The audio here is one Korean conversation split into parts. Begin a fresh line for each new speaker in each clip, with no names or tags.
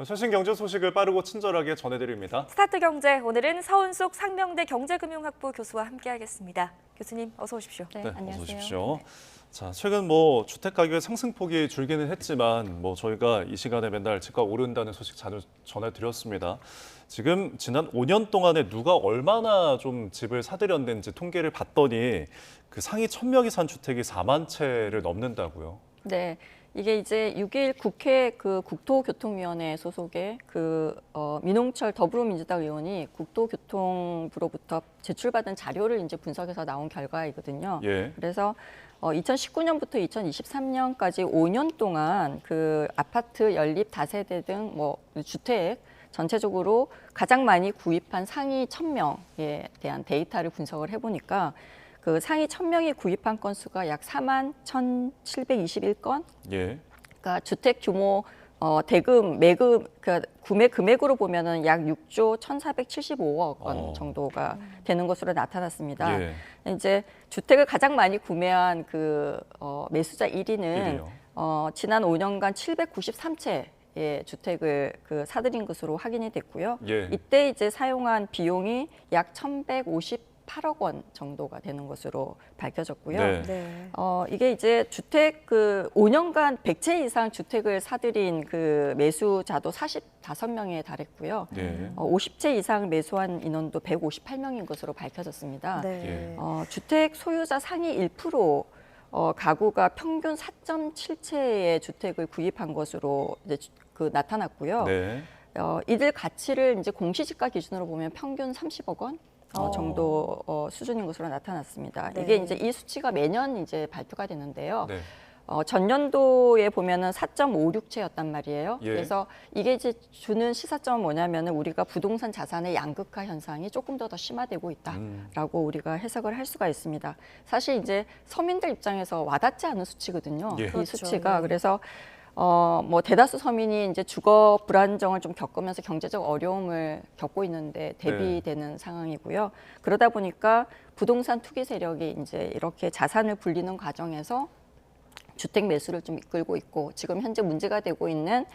최신 경제 소식을 빠르고 친절하게 전해드립니다.
스타트 경제, 오늘은 서은숙 상명대 경제금융학부 교수와 함께하겠습니다. 교수님, 어서 오십시오.
네,
안녕하세요.
어서 오십시오. 자, 최근 주택 가격의 상승폭이 줄기는 했지만 저희가 이 시간에 맨날 집값 오른다는 소식 자주 전해드렸습니다. 지금 지난 5년 동안에 누가 얼마나 좀 집을 사들였는지 통계를 봤더니 그 상위 1,000명이 산 주택이 4만 채를 넘는다고요.
네. 이게 이제 6일 국회 국토교통위원회 소속의 민홍철 더불어민주당 의원이 국토교통부로부터 제출받은 자료를 이제 분석해서 나온 결과이거든요.
예.
그래서 2019년부터 2023년까지 5년 동안 그 아파트 연립 다세대 등 주택 전체적으로 가장 많이 구입한 상위 1,000명에 대한 데이터를 분석을 해보니까 그 상위 1,000명이 구입한 건수가 약 41,721건.
예.
그러니까 주택 규모 대금 구매 금액으로 보면은 약 6조 1,475억 원 정도가 되는 것으로 나타났습니다.
예.
이제 주택을 가장 많이 구매한 매수자 1위는 지난 5년간 793채의 주택을 사들인 것으로 확인이 됐고요.
예.
이때 이제 사용한 비용이 약 1,158억 원 정도가 되는 것으로 밝혀졌고요.
네.
네.
이게 이제 주택 5년간 100채 이상 주택을 사들인 매수자도 45명에 달했고요.
네.
50채 이상 매수한 인원도 158명인 것으로 밝혀졌습니다.
네.
주택 소유자 상위 1% 가구가 평균 4.7채의 주택을 구입한 것으로 이제 나타났고요.
네.
이들 가치를 이제 공시지가 기준으로 보면 평균 30억 원 정도 수준인 것으로 나타났습니다.
네.
이게 이제 이 수치가 매년 이제 발표가 되는데요.
네.
전년도에 보면은 4.56채였단 말이에요.
예.
그래서 이게 이제 주는 시사점은 뭐냐면은 우리가 부동산 자산의 양극화 현상이 조금 더 심화되고 있다라고 우리가 해석을 할 수가 있습니다. 사실 이제 서민들 입장에서 와닿지 않은 수치거든요.
예.
이
그렇죠.
수치가.
네.
그래서 대다수 서민이 이제 주거 불안정을 좀 겪으면서 경제적 어려움을 겪고 있는데 대비되는 상황이고요. 그러다 보니까 부동산 투기 세력이 이제 이렇게 자산을 불리는 과정에서 주택 매수를 좀 이끌고 있고 지금 현재 문제가 되고 있는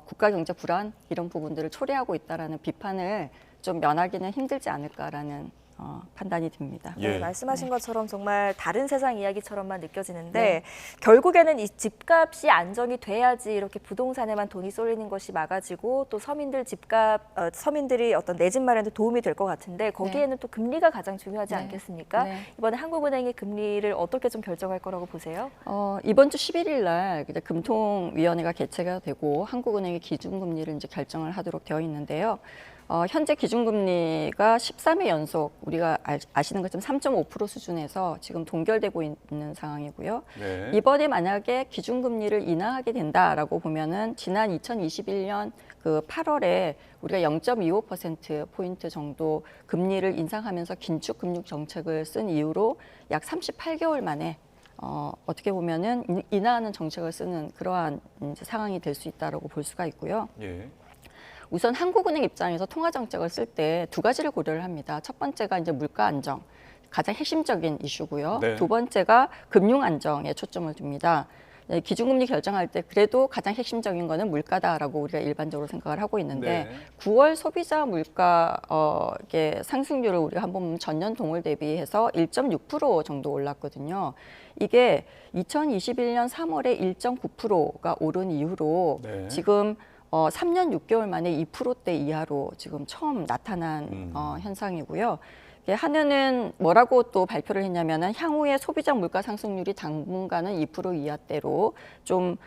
국가 경제 불안 이런 부분들을 초래하고 있다라는 비판을 좀 면하기는 힘들지 않을까라는 판단이 듭니다.
네,
예.
말씀하신 것처럼 정말 다른 세상 이야기처럼만 느껴지는데
네.
결국에는 이 집값이 안정이 돼야지 이렇게 부동산에만 돈이 쏠리는 것이 막아지고 또 서민들이 어떤 내 집 마련에 도움이 될 것 같은데 거기에는 또 금리가 가장 중요하지
네.
않겠습니까?
네.
이번에 한국은행이 금리를 어떻게 좀 결정할 거라고 보세요?
이번 주 11일 날 이제 금통위원회가 개최가 되고 한국은행이 기준금리를 이제 결정을 하도록 되어 있는데요. 현재 기준금리가 13회 연속 우리가 아시는 것처럼 3.5% 수준에서 지금 동결되고 있는 상황이고요.
네.
이번에 만약에 기준금리를 인하하게 된다라고 보면은 지난 2021년 8월에 우리가 0.25% 포인트 정도 금리를 인상하면서 긴축 금융 정책을 쓴 이후로 약 38개월 만에 어떻게 보면은 인하하는 정책을 쓰는 그러한 이제 상황이 될 수 있다라고 볼 수가 있고요.
예.
우선 한국은행 입장에서 통화 정책을 쓸 때 두 가지를 고려를 합니다. 첫 번째가 이제 물가 안정, 가장 핵심적인 이슈고요.
네.
두 번째가 금융 안정에 초점을 둡니다. 기준금리 결정할 때 그래도 가장 핵심적인 거는 물가다라고 우리가 일반적으로 생각을 하고 있는데
네.
9월 소비자 물가 이게 상승률을 우리가 한번 전년 동월 대비해서 1.6% 정도 올랐거든요. 이게 2021년 3월에 1.9%가 오른 이후로
네.
지금 3년 6개월 만에 2%대 이하로 지금 처음 나타난 현상이고요. 한은은 뭐라고 또 발표를 했냐면은 향후에 소비자 물가 상승률이 당분간은 2% 이하대로 좀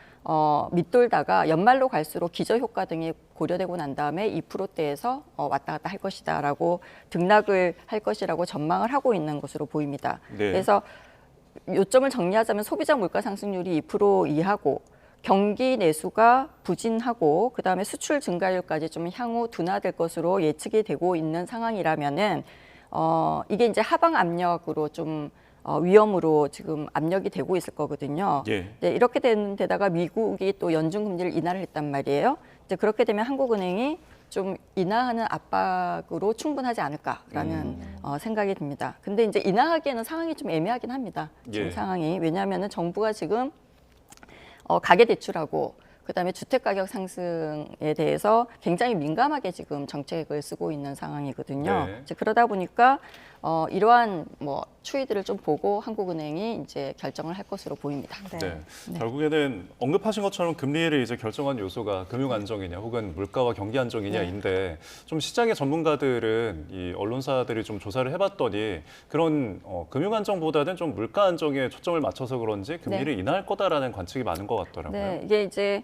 밑돌다가 연말로 갈수록 기저 효과 등이 고려되고 난 다음에 2%대에서 왔다 갔다 할 것이다라고 등락을 할 것이라고 전망을 하고 있는 것으로 보입니다.
네.
그래서 요점을 정리하자면 소비자 물가 상승률이 2% 이하고 경기 내수가 부진하고 그다음에 수출 증가율까지 좀 향후 둔화될 것으로 예측이 되고 있는 상황이라면은 이게 이제 하방 압력으로 좀 위험으로 지금 압력이 되고 있을 거거든요.
예.
네, 이렇게 되는 데다가 미국이 또 연준 금리를 인하를 했단 말이에요. 이제 그렇게 되면 한국은행이 좀 인하하는 압박으로 충분하지 않을까라는 생각이 듭니다. 근데 이제 인하하기에는 상황이 좀 애매하긴 합니다. 지금
예.
상황이. 왜냐하면은 정부가 지금 가계 대출하고 그다음에 주택 가격 상승에 대해서 굉장히 민감하게 지금 정책을 쓰고 있는 상황이거든요.
네.
이제 그러다 보니까 이러한 뭐 추이들을 좀 보고 한국은행이 이제 결정을 할 것으로 보입니다.
네. 결국에는 언급하신 것처럼 금리를 이제 결정한 요소가 금융 안정이냐 혹은 물가와 경기 안정이냐인데 좀 시장의 전문가들은 이 언론사들이 좀 조사를 해봤더니 그런 금융 안정보다는 좀 물가 안정에 초점을 맞춰서 그런지 금리를 인하할 거다라는 관측이 많은 것 같더라고요.
네, 이게 이제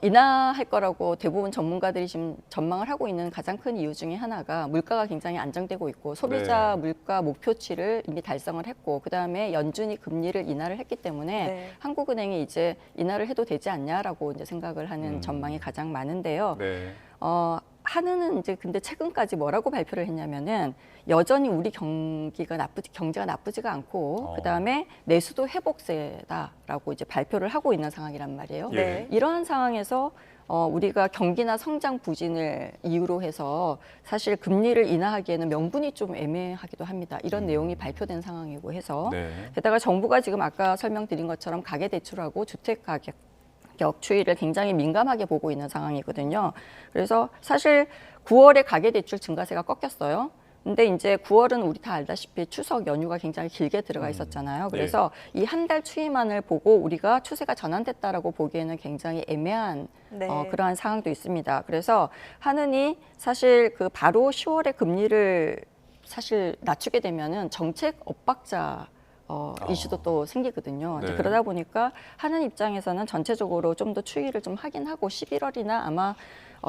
인하할 거라고 대부분 전문가들이 지금 전망을 하고 있는 가장 큰 이유 중에 하나가 물가가 굉장히 안정되고 있고 소비자
네.
물가 목표치를 이미 달성을 했고 그다음에 연준이 금리를 인하를 했기 때문에
네.
한국은행이 이제 인하를 해도 되지 않냐라고 이제 생각을 하는 전망이 가장 많은데요.
네.
한은은 이제 근데 최근까지 뭐라고 발표를 했냐면은 여전히 우리 경제가 나쁘지가 않고 그다음에 내수도 회복세다라고 이제 발표를 하고 있는 상황이란 말이에요.
네.
이러한 상황에서 우리가 경기나 성장 부진을 이유로 해서 사실 금리를 인하하기에는 명분이 좀 애매하기도 합니다. 이런 내용이 발표된 상황이고 해서
네.
게다가 정부가 지금 아까 설명드린 것처럼 가계대출하고 주택 가격 추이를 굉장히 민감하게 보고 있는 상황이거든요. 그래서 사실 9월에 가계대출 증가세가 꺾였어요. 근데 이제 9월은 우리 다 알다시피 추석 연휴가 굉장히 길게 들어가 있었잖아요. 그래서 이 한 달 추이만을 보고 우리가 추세가 전환됐다라고 보기에는 굉장히 애매한
네.
그러한 상황도 있습니다. 그래서 한은이 사실 그 바로 10월에 금리를 사실 낮추게 되면은 정책 엇박자 이슈도 또 생기거든요. 이제
네.
그러다 보니까 하는 입장에서는 전체적으로 좀 더 추이를 좀 하긴 하고 11월이나 아마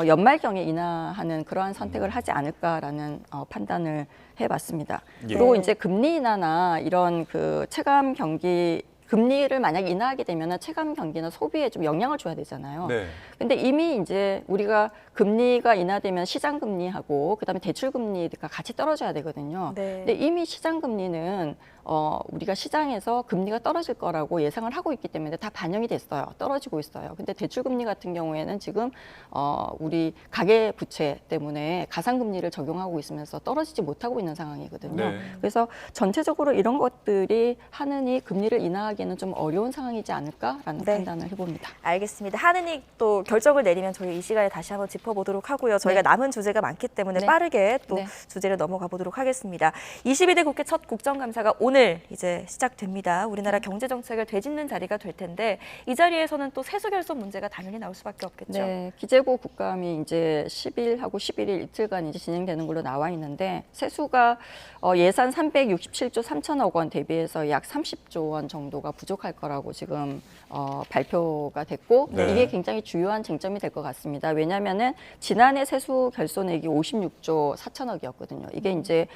연말경에 인하하는 그러한 선택을 하지 않을까라는 판단을 해봤습니다.
예.
그리고 이제 금리 인하나 이런 그 체감 경기 금리를 만약 인하하게 되면 체감 경기나 소비에 좀 영향을 줘야 되잖아요.
네.
근데 이미 이제 우리가 금리가 인하되면 시장 금리하고 그다음에 대출 금리가 같이 떨어져야 되거든요.
네.
근데 이미 시장 금리는 우리가 시장에서 금리가 떨어질 거라고 예상을 하고 있기 때문에 다 반영이 됐어요. 떨어지고 있어요. 근데 대출 금리 같은 경우에는 지금 우리 가계 부채 때문에 가상 금리를 적용하고 있으면서 떨어지지 못하고 있는 상황이거든요.
네.
그래서 전체적으로 이런 것들이 하느니 금리를 인하하기에는 좀 어려운 상황이지 않을까라는
네.
판단을 해봅니다.
알겠습니다. 하느니 또 결정을 내리면 저희 이 시간에 다시 한번 짚어보도록 하고요. 저희가 남은 주제가 많기 때문에
네.
빠르게 또
네.
주제를 넘어가 보도록 하겠습니다. 22대 국회 첫 국정감사가 오늘 이제 시작됩니다. 우리나라 경제 정책을 되짚는 자리가 될 텐데 이 자리에서는 또 세수 결손 문제가 당연히 나올 수밖에 없겠죠.
네, 기재부 국감이 이제 10일하고 11일 이틀간 이제 진행되는 걸로 나와 있는데 세수가 예산 367조 3천억 원 대비해서 약 30조 원 정도가 부족할 거라고 지금 발표가 됐고
네.
이게 굉장히 주요한 쟁점이 될 것 같습니다. 왜냐하면은 지난해 세수 결손액이 56조 4천억이었거든요. 이게 이제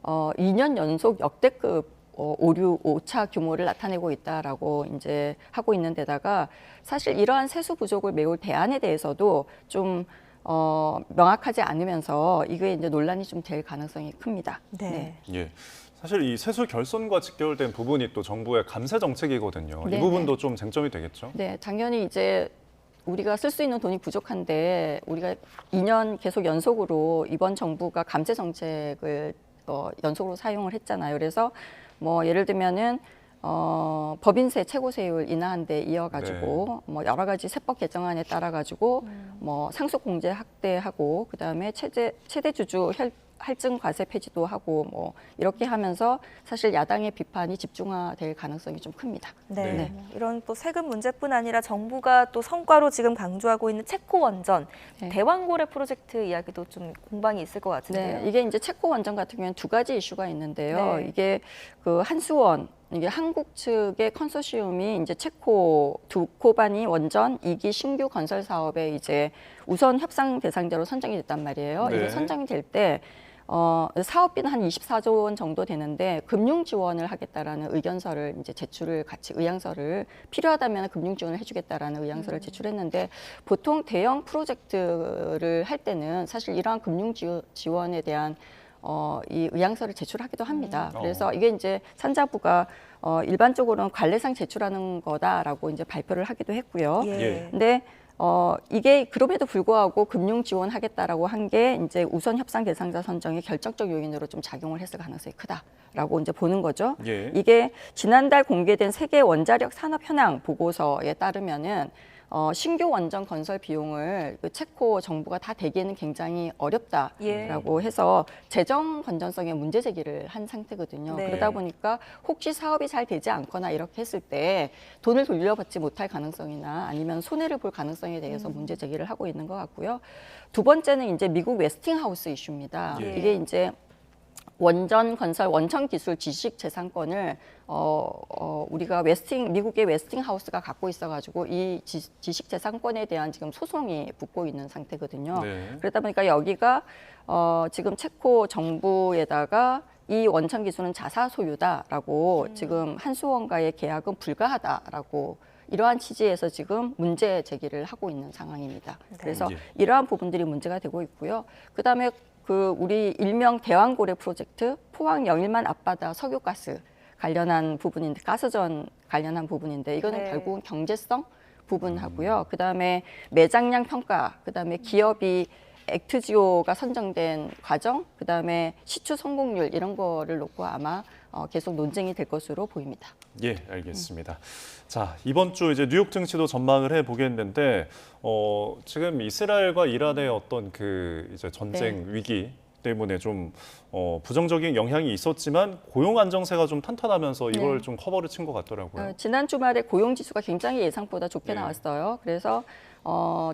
2년 연속 역대급 오차 규모를 나타내고 있다라고 이제 하고 있는 데다가 사실 이러한 세수 부족을 메울 대안에 대해서도 좀 명확하지 않으면서 이게 이제 논란이 좀 될 가능성이 큽니다.
네.
예. 사실 이 세수 결손과 직결된 부분이 또 정부의 감세 정책이거든요. 이
네,
부분도 좀 쟁점이 되겠죠.
네, 당연히 이제 우리가 쓸 수 있는 돈이 부족한데 우리가 2년 계속 연속으로 이번 정부가 감세 정책을 연속으로 사용을 했잖아요. 그래서 뭐 예를 들면은 법인세 최고세율 인하한 데 이어가지고 뭐 여러 가지 세법 개정안에 따라 가지고 뭐 상속 공제 확대하고 그다음에 최대 주주 할증 과세 폐지도 하고 뭐 이렇게 하면서 사실 야당의 비판이 집중화될 가능성이 좀 큽니다.
네.
네.
이런 또 세금 문제뿐 아니라 정부가 또 성과로 지금 강조하고 있는 체코 원전,
네.
대왕고래 프로젝트 이야기도 좀 공방이 있을 것 같은데요.
네, 이게 이제 체코 원전 같은 경우는 두 가지 이슈가 있는데요.
네.
이게 그 한수원 이게 한국 측의 컨소시엄이 이제 체코 두코바니 원전 2기 신규 건설 사업에 이제 우선 협상 대상자로 선정이 됐단 말이에요.
네.
이게 선정이 될 때 사업비는 한 24조 원 정도 되는데 금융 지원을 하겠다라는 의견서를 이제 제출을 같이 의향서를 필요하다면 금융 지원을 해주겠다라는 의향서를 제출했는데 보통 대형 프로젝트를 할 때는 사실 이러한 금융 지원에 대한 이 의향서를 제출하기도 합니다. 그래서 이게 이제 산자부가 일반적으로는 관례상 제출하는 거다라고 이제 발표를 하기도 했고요.
예.
근데 이게 그럼에도 불구하고 금융 지원하겠다라고 한 게 이제 우선 협상 대상자 선정의 결정적 요인으로 좀 작용을 했을 가능성이 크다라고 이제 보는 거죠.
예.
이게 지난달 공개된 세계 원자력 산업 현황 보고서에 따르면은 신규 원전 건설 비용을 그 체코 정부가 다 대기에는 굉장히 어렵다라고 해서 재정 건전성에 문제 제기를 한 상태거든요.
네.
그러다 보니까 혹시 사업이 잘 되지 않거나 이렇게 했을 때 돈을 돌려받지 못할 가능성이나 아니면 손해를 볼 가능성에 대해서 문제 제기를 하고 있는 것 같고요. 두 번째는 이제 미국 웨스팅하우스 이슈입니다.
예.
이게 이제 원전 건설 원천 기술 지식 재산권을 우리가 미국의 웨스팅하우스가 갖고 있어가지고 이 지식 재산권에 대한 지금 소송이 붙고 있는 상태거든요.
네.
그러다 보니까 여기가 지금 체코 정부에다가 이 원천 기술은 자사 소유다라고 지금 한수원과의 계약은 불가하다라고 이러한 취지에서 지금 문제 제기를 하고 있는 상황입니다. 그래서
예.
이러한 부분들이 문제가 되고 있고요. 그다음에 우리 일명 대왕고래 프로젝트 포항 영일만 앞바다 석유가스 관련한 부분인데 가스전 관련한 부분인데 이거는
네.
결국은 경제성 부분하고요. 그다음에 매장량 평가, 그다음에 기업이 액트지오가 선정된 과정, 그다음에 시추 성공률 이런 거를 놓고 아마 계속 논쟁이 될 것으로 보입니다.
예, 알겠습니다. 자, 이번 주 이제 뉴욕 증시도 전망을 해 보겠는데 지금 이스라엘과 이란의 어떤 그 이제 전쟁 위기 때문에 좀 부정적인 영향이 있었지만 고용 안정세가 좀 탄탄하면서 이걸 좀 커버를 친 것 같더라고요.
지난 주말에 고용 지수가 굉장히 예상보다 좋게
네.
나왔어요. 그래서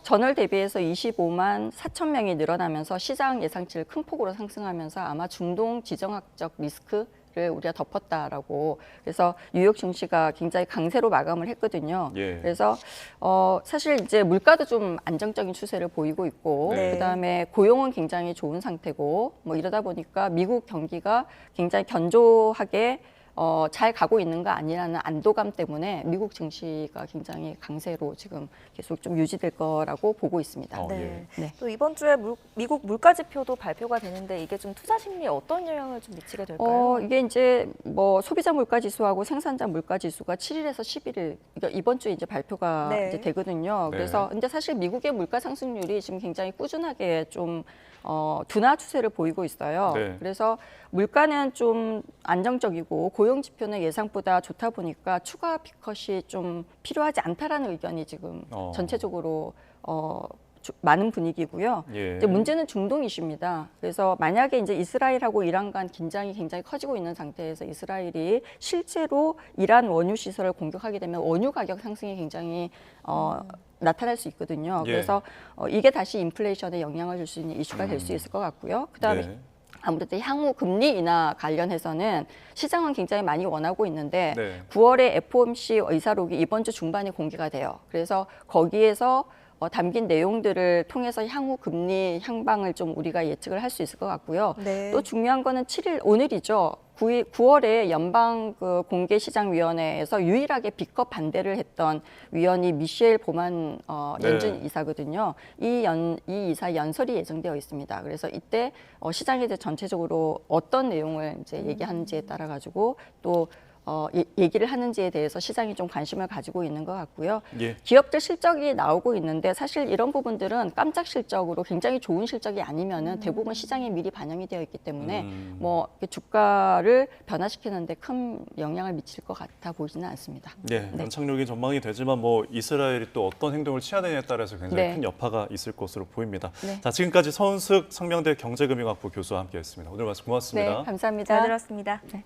전월 대비해서 25만 4천 명이 늘어나면서 시장 예상치를 큰 폭으로 상승하면서 아마 중동 지정학적 리스크를 우리가 덮었다라고 그래서 뉴욕 증시가 굉장히 강세로 마감을 했거든요.
예.
그래서 사실 이제 물가도 좀 안정적인 추세를 보이고 있고
네.
그다음에 고용은 굉장히 좋은 상태고 뭐 이러다 보니까 미국 경기가 굉장히 견조하게 잘 가고 있는 거 아니라는 안도감 때문에 미국 증시가 굉장히 강세로 지금 계속 좀 유지될 거라고 보고 있습니다.
네.
네.
또 이번 주에 미국 물가 지표도 발표가 되는데 이게 좀 투자 심리에 어떤 영향을 좀 미치게 될까요?
이게 이제 뭐 소비자 물가 지수하고 생산자 물가 지수가 7일에서 11일, 그러니까 이번 주에 이제 발표가
네.
이제 되거든요.
네.
그래서 근데 사실 미국의 물가 상승률이 지금 굉장히 꾸준하게 좀 둔화 추세를 보이고 있어요.
네.
그래서 물가는 좀 안정적이고 고용 지표는 예상보다 좋다 보니까 추가 빅컷이 좀 필요하지 않다라는 의견이 지금 전체적으로 많은 분위기고요.
예.
근데 문제는 중동 이슈입니다. 그래서 만약에 이제 이스라엘하고 이란 간 긴장이 굉장히 커지고 있는 상태에서 이스라엘이 실제로 이란 원유 시설을 공격하게 되면 원유 가격 상승이 굉장히 나타날 수 있거든요.
예.
그래서 이게 다시 인플레이션에 영향을 줄 수 있는 이슈가 될 수 있을 것 같고요. 그다음에
네.
아무래도 향후 금리 인하 관련해서는 시장은 굉장히 많이 원하고 있는데
네.
9월에 FOMC 의사록이 이번 주 중반에 공개가 돼요. 그래서 거기에서 담긴 내용들을 통해서 향후 금리 향방을 좀 우리가 예측을 할 수 있을 것 같고요.
네.
또 중요한 거는 7일 오늘이죠. 9월에 연방 공개시장위원회에서 유일하게 B컵 반대를 했던 위원이 미셸 보만 연준
네.
이사거든요. 이 이사 연설이 예정되어 있습니다. 그래서 이때 시장에 대해 전체적으로 어떤 내용을 이제 얘기하는지에 따라 가지고 또 얘기를 하는지에 대해서 시장이 좀 관심을 가지고 있는 것 같고요.
예.
기업들 실적이 나오고 있는데 사실 이런 부분들은 깜짝 실적으로 굉장히 좋은 실적이 아니면은 대부분 시장에 미리 반영이 되어 있기 때문에 뭐 주가를 변화시키는데 큰 영향을 미칠 것 같아 보이지는 않습니다.
네, 연착륙이 전망이 되지만 뭐 이스라엘이 또 어떤 행동을 취하느냐에 따라서 굉장히
네.
큰 여파가 있을 것으로 보입니다.
네.
자, 지금까지 서은숙 상명대 경제금융학부 교수와 함께했습니다. 오늘 말씀 고맙습니다.
네, 감사합니다.
잘 들었습니다.
네.